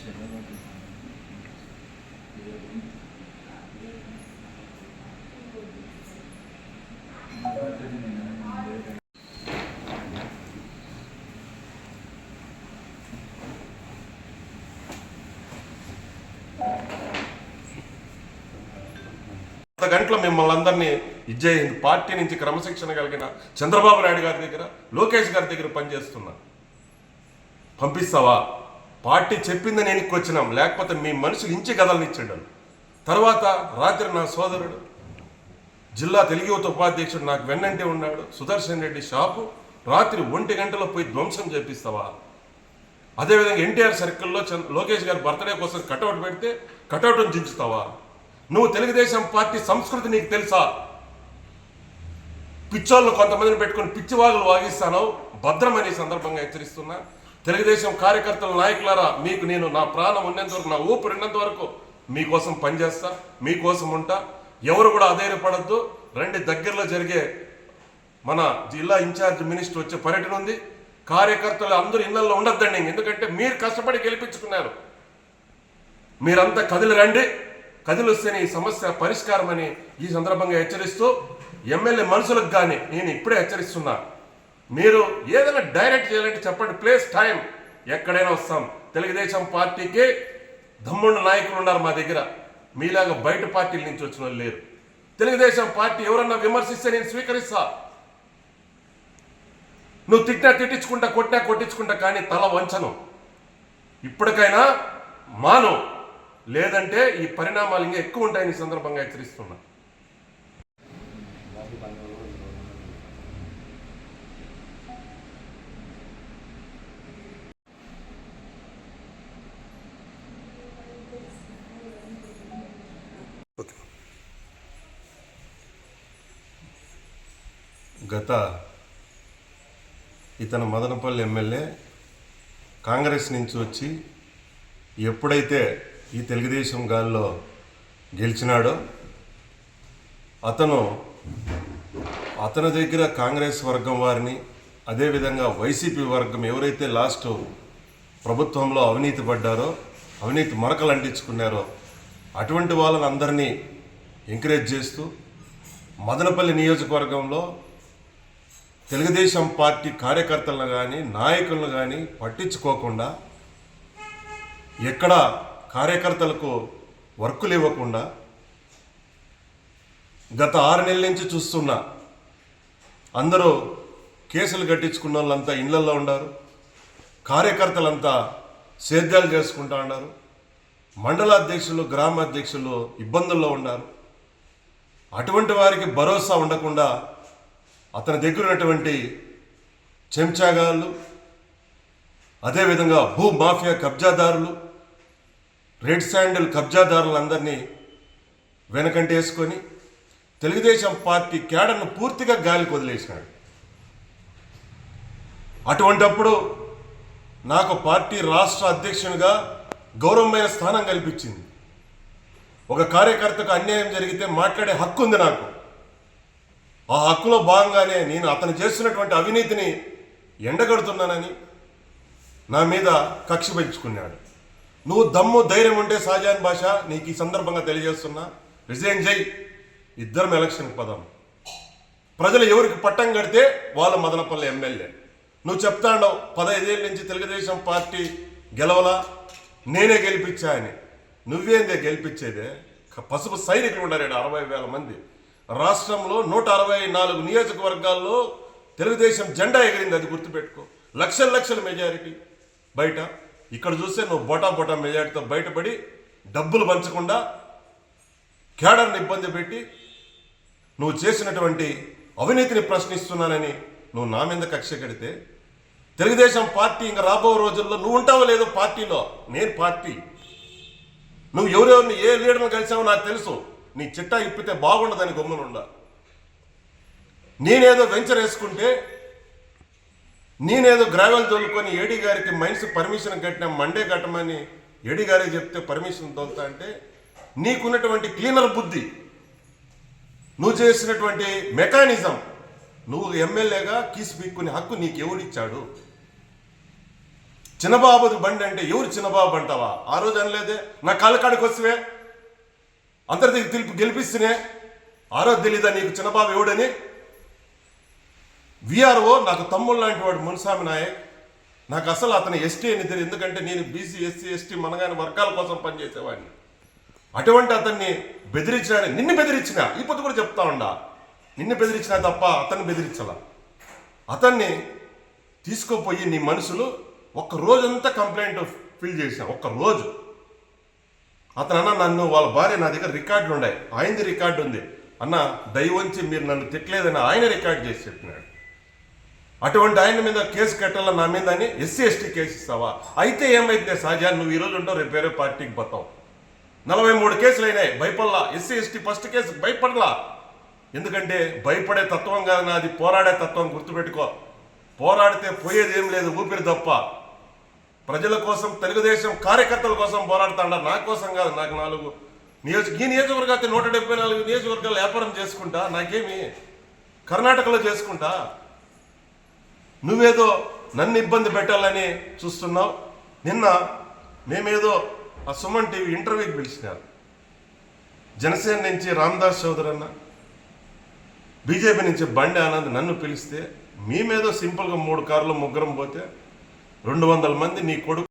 గంటలో మిమ్మల్ని అందరినీ ఇజ్జయింది పార్టీ నుంచి క్రమశిక్షణ కలిగిన చంద్రబాబు నాయుడు గారి దగ్గర లోకేష్ గారి దగ్గర పనిచేస్తున్నా. పంపిస్తావా? పార్టీ చెప్పిందని వెనక్కి వచ్చినాం, లేకపోతే మీ మనుషులు ఇంచి గదలనిచ్చాడు. తర్వాత రాత్రి నా సోదరుడు జిల్లా తెలుగు యువత ఉపాధ్యక్షుడు నాకు వెన్నంటే ఉన్నాడు సుదర్శన్ రెడ్డి షాపు రాత్రి 1 గంటలో పోయి ధ్వంసం చేపిస్తావా? అదేవిధంగా ఎన్టీఆర్ సర్కిల్లో లోకేష్ గారి బర్త్డే కోసం కటౌట్ పెడితే కటౌట్ను దించుతావా? నువ్వు తెలుగుదేశం పార్టీ సంస్కృతి నీకు తెలుసా? పిచ్చోళ్ళు కొంతమందిని పెట్టుకుని పిచ్చివాగులు వాగిస్తాను. భద్రమని సందర్భంగా హెచ్చరిస్తున్నా. తెలుగుదేశం కార్యకర్తల నాయకులారా, మీకు నేను నా ప్రాణం ఉన్నంత వరకు, నా ఊపిరి ఉన్నంత వరకు మీకోసం పనిచేస్తా, మీకోసం ఉంటా. ఎవరు కూడా అధైర్యపడద్దు. రండి, దగ్గరలో జరిగే మన జిల్లా ఇన్ఛార్జ్ మినిస్టర్ వచ్చే పర్యటన ఉంది. కార్యకర్తలు అందరూ ఇళ్లలో ఉండొద్దండి, ఎందుకంటే మీరు కష్టపడి గెలిపించుకున్నారు. మీరంతా కదిలి రండి, కదిలి వస్తేనే ఈ సమస్య పరిష్కారం అని ఈ సందర్భంగా హెచ్చరిస్తూ, ఎమ్మెల్యే మనుషులకు కానీ నేను ఇప్పుడే హెచ్చరిస్తున్నా. మీరు ఏదైనా డైరెక్ట్ చేయాలంటే చెప్పండి, ప్లేస్ టైం ఎక్కడైనా వస్తాం. తెలుగుదేశం పార్టీకి దమ్మున్న నాయకులు ఉన్నారు మా దగ్గర, మీలాగా బయట పార్టీల నుంచి వచ్చిన వాళ్ళు లేరు. తెలుగుదేశం పార్టీ ఎవరన్నా విమర్శిస్తే నేను స్వీకరిస్తా. నువ్వు తిట్టినా తిట్టించుకుంటా, కొట్టినా కొట్టించుకుంటా, కానీ తల వంచను. ఇప్పటికైనా మాను, లేదంటే ఈ పరిణామాలు ఇంకా ఎక్కువ ఉంటాయని ఈ సందర్భంగా హెచ్చరిస్తున్నా. గత ఇతను మదనపల్లి ఎమ్మెల్యే కాంగ్రెస్ నుంచి వచ్చి ఎప్పుడైతే ఈ తెలుగుదేశం గాల్లో గెలిచినాడో అతని దగ్గర కాంగ్రెస్ వర్గం వారిని, అదేవిధంగా వైసీపీ వర్గం ఎవరైతే లాస్ట్ ప్రభుత్వంలో అవినీతి పడ్డారో, అవినీతి మరకలు అంటించుకున్నారో అటువంటి వాళ్ళని అందరినీ ఎంకరేజ్ చేస్తూ మదనపల్లి నియోజకవర్గంలో తెలుగుదేశం పార్టీ కార్యకర్తలను కానీ నాయకులను కానీ పట్టించుకోకుండా, ఎక్కడ కార్యకర్తలకు వర్కులు ఇవ్వకుండా గత 6 నెలల నుంచి చూస్తున్నా. అందరూ కేసులు కట్టించుకున్న వాళ్ళంతా ఇళ్లల్లో ఉన్నారు, కార్యకర్తలంతా సేద్యాలు చేసుకుంటూ ఉన్నారు, మండలాధ్యక్షులు గ్రామాధ్యక్షులు ఇబ్బందుల్లో ఉన్నారు. అటువంటి వారికి భరోసా ఉండకుండా అతని దగ్గర ఉన్నటువంటి చెంచాగాళ్ళు, అదేవిధంగా భూ మాఫియా కబ్జాదారులు, రెడ్ శాండిల్ కబ్జాదారులందరినీ వెనకంటేసుకొని తెలుగుదేశం పార్టీ క్యాడర్ను పూర్తిగా గాలికి వదిలేసినాడు. అటువంటప్పుడు నాకు పార్టీ రాష్ట్ర అధ్యక్షునిగా గౌరవమైన స్థానం కల్పించింది. ఒక కార్యకర్తకు అన్యాయం జరిగితే మాట్లాడే హక్కు ఉంది నాకు. ఆ హక్కులో భాగంగానే నేను అతను చేస్తున్నటువంటి అవినీతిని ఎండగడుతున్నానని నా మీద కక్ష పెంచుకున్నాడు. నువ్వు దమ్ము ధైర్యం ఉంటే షాజహాన్ బాషా నీకు ఈ సందర్భంగా తెలియజేస్తున్నా, రిజైన్ చేయి, ఇద్దరం ఎలక్షన్కి పదాం. ప్రజలు ఎవరికి పట్టం కడితే వాళ్ళు మదనపల్లి ఎమ్మెల్యే. నువ్వు చెప్తాండవు 15 ఏళ్ళ నుంచి తెలుగుదేశం పార్టీ గెలవలా, నేనే గెలిపించా అని. నువ్వేందే గెలిపించేదే? పసుపు సైనికులు ఉన్నారు 60,000 మంది. రాష్ట్రంలో 164 నియోజకవర్గాల్లో తెలుగుదేశం జెండా ఎగిరింది, అది గుర్తుపెట్టుకో. లక్షల మెజారిటీ బయట. ఇక్కడ చూస్తే నువ్వు బొటా మెజారిటీతో బయటపడి డబ్బులు పంచకుండా క్యాడర్ని ఇబ్బంది పెట్టి నువ్వు చేసినటువంటి అవినీతిని ప్రశ్నిస్తున్నానని నువ్వు నా మీద కక్ష కడితే తెలుగుదేశం పార్టీ ఇంకా రాబో రోజుల్లో నువ్వు ఉంటావో లేదో పార్టీలో. నేను పార్టీ, నువ్వు ఎవరెవరిని ఏ లీడర్ని కలిసావో నాకు తెలుసు. నీ చిట్టా ఇప్పితే బాగుండదని గమ్మునుండా. నేనేదో వెంచర్ వేసుకుంటే, నేనేదో గ్రావెల్ తోలుకొని ఏడీ గారికి మైన్స్ పర్మిషన్ కట్టిన మండే కట్టమని ఏడీ గారికి చెప్తే పర్మిషన్ తోలుతా అంటే నీకున్నటువంటి క్లీనర్ బుద్ధి, నువ్వు చేసినటువంటి మెకానిజం, నువ్వు ఎమ్మెల్యేగా కీసు పీక్కునే హక్కు నీకు ఎవరిచ్చాడు? చిన్నబాబుది బండి అంటే ఎవరు చిన్నబాబు అంటావా? ఆ రోజు అనలేదే, నా కాళ్ళ కాడికి వస్తువే, అందరి దగ్గర గెలిపిస్తేనే ఆ రోజు తెలీదా నీకు చిన్నబాబు ఎవడని? విఆర్ఓ నాకు తమ్ముళ్ళు లాంటి వాడు మున్స్వామి నాయక్. నాకు అసలు అతను ఎస్టీ అని తెలియదు, ఎందుకంటే నేను బీసీ ఎస్సీ ఎస్టీ మనగాని వర్గాల కోసం పనిచేసేవాడిని. అటువంటి అతన్ని బెదిరించినాడు. నిన్ను బెదిరించిన ఈ పొద్దు కూడా చెప్తా ఉండా, నిన్ను బెదిరించినా తప్ప అతన్ని బెదిరించాల. అతన్ని తీసుకోపోయి నీ మనుషులు ఒక్క రోజంతా కంప్లైంట్ ఫిల్ చేశాం. ఒక్క రోజు అతను అన్న, నన్ను వాళ్ళ భార్య, నా దగ్గర రికార్డులు ఉన్నాయి, ఆయనది రికార్డు ఉంది అన్న, దయవంచి మీరు నన్ను తిట్టలేదని ఆయన రికార్డ్ చేసి చెప్పినాడు. అటువంటి ఆయన మీద కేసు కట్టాల నా మీద అని ఎస్సీ ఎస్టీ కేసు ఇస్తావా? అయితే ఏమైతే సహజా, నువ్వు ఈరోజు ఉంటావు, రేపు వేరే పార్టీకి పోతావు. 43 కేసులు అయినాయి, భయపడలా. ఎస్సీ ఎస్టీ ఫస్ట్ కేసు భయపడలా, ఎందుకంటే భయపడే తత్వం కాదు నాది, పోరాడే తత్వం. గుర్తుపెట్టుకో, పోరాడితే పోయేది ఏం లేదు, ఊపిరి తప్ప. ప్రజల కోసం, తెలుగుదేశం కార్యకర్తల కోసం పోరాడుతాడా, నా కోసం కాదు. నాకు 4 ఈ నియోజకవర్గాలు 174 నియోజకవర్గాలు వ్యాపారం చేసుకుంటా, నాకేమి కర్ణాటకలో చేసుకుంటా. నువ్వేదో నన్ను ఇబ్బంది పెట్టాలని చూస్తున్నావు. నిన్న మేమేదో ఆ సుమన్ టీవీ ఇంటర్వ్యూకి పిలిచినారు. జనసేన నుంచి రామదాస్ చౌదరి అన్న, బీజేపీ నుంచి బండి ఆనంద్ నన్ను పిలిస్తే, మేమేదో సింపుల్గా 3 కార్లు ముగ్గురం పోతే 200 మంది నీ కొడుకు